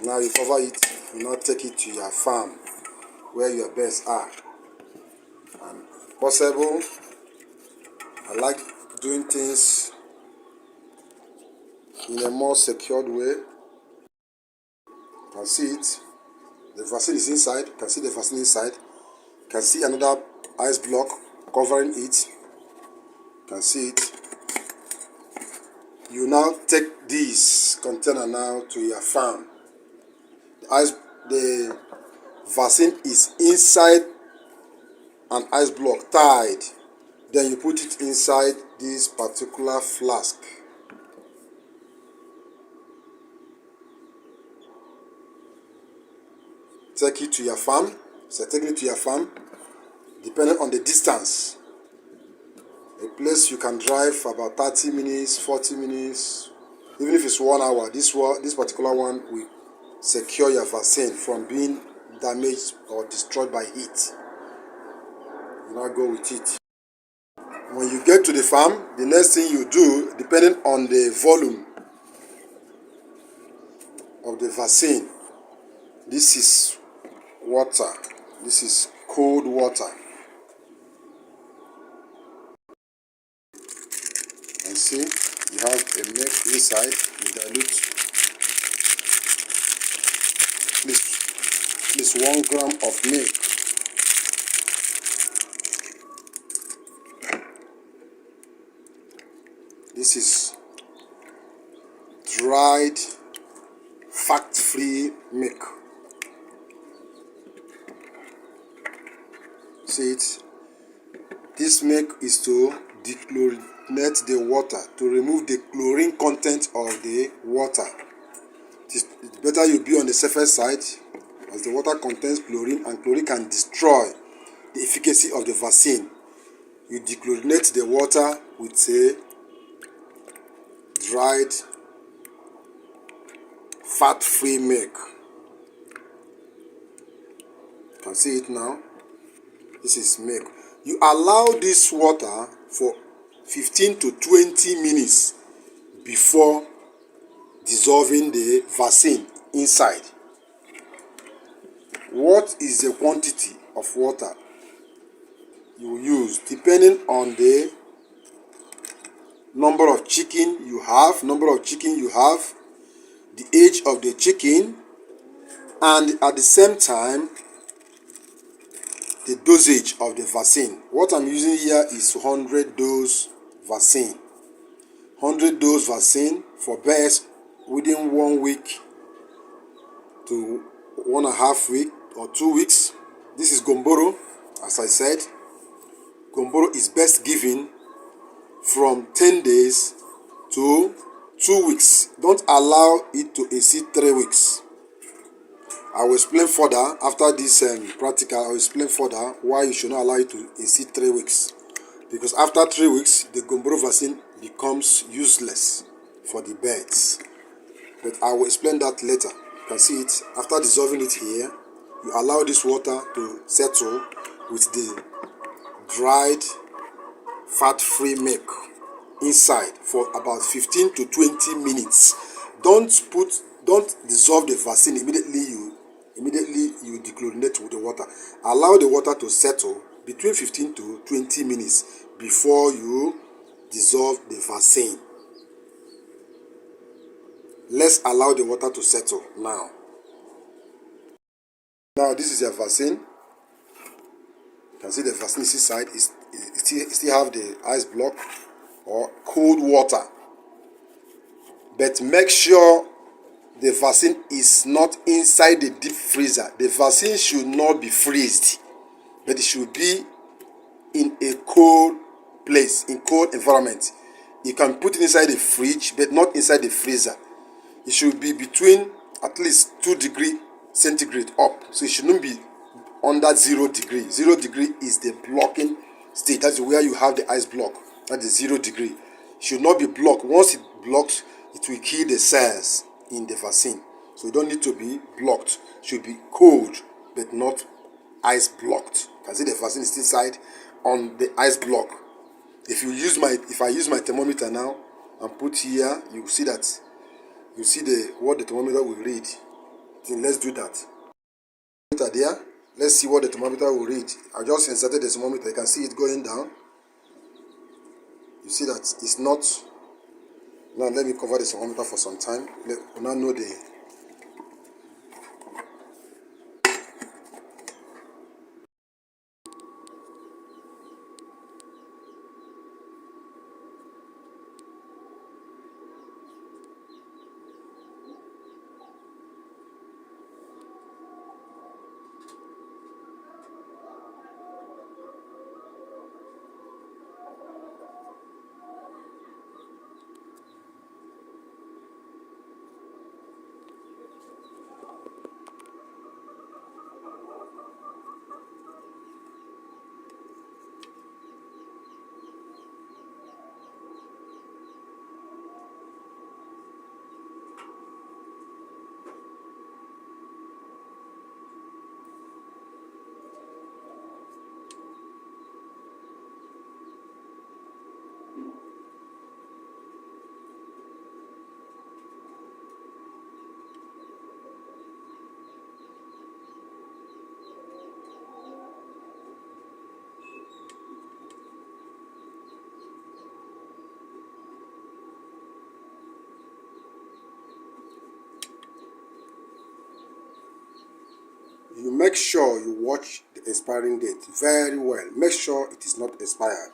Now you cover it, you now take it to your farm where your birds are. And possible, I like doing things in a more secured way. You can see it. The vaccine is inside. You can see the vaccine inside. You can see another ice block covering it. You can see it. You now take this container now to your farm. The vaccine is inside an ice block tied. Then you put it inside this particular flask. Take it to your farm. So take it to your farm, depending on the distance. A place you can drive for about 30 minutes, 40 minutes, even if it's 1 hour. This particular one will secure your vaccine from being damaged or destroyed by heat. You now go with it. When you get to the farm, the next thing you do, depending on the volume of the vaccine, this is water. This is cold water. And see, you have a milk inside. You dilute at least 1 gram of milk. This is dried, fat-free milk. See it? This milk is to dechlorinate the water, to remove the chlorine content of the water. It's better you be on the safer side, as the water contains chlorine, and chlorine can destroy the efficacy of the vaccine. You dechlorinate the water with a dried, fat-free milk. You can see it now. This is milk. You allow this water for 15 to 20 minutes before dissolving the vaccine inside. What is the quantity of water you use? Depending on the number of chicken you have, the age of the chicken, and at the same time, the dosage of the vaccine. What I'm using here is 100 dose vaccine. 100 dose vaccine for birds within 1 week to 1.5 weeks or 2 weeks. This is Gumboro, as I said. Gumboro is best given from 10 days to 2 weeks. Don't allow it to exceed 3 weeks. I will explain further after this practical. I will explain further why you should not allow it to exceed 3 weeks. Because after 3 weeks, the Gumboro vaccine becomes useless for the birds. But I will explain that later. You can see it. After dissolving it here, you allow this water to settle with the dried, fat-free milk inside for about 15 to 20 minutes. Don't dissolve the vaccine immediately you dechlorinate with the water. Allow the water to settle between 15 to 20 minutes before you dissolve the vaccine. Let's allow the water to settle now. Now this is your vaccine. You can see the vaccine is inside. It still have the ice block or cold water. But make sure the vaccine is not inside the deep freezer. The vaccine should not be freezed, but it should be in a cold place, in cold environment. You can put it inside the fridge, but not inside the freezer. It should be between at least 2 degrees centigrade up. So it shouldn't be under 0 degree. 0 degree is the blocking state. That's where you have the ice block. That is 0 degree. It should not be blocked. Once it blocks, it will kill the cells in the vaccine. So it don't need to be blocked. It should be cold, but not ice blocked. You can see the vaccine is inside on the ice block. If I use my thermometer now and put here, you see that what the thermometer will read. Let's do that. There, let's see what the thermometer will read. I just inserted the thermometer. You can see it going down. You see that it's not. Now let me cover the thermometer for some time. We now know the. You make sure you watch the expiring date very well. Make sure it is not expired.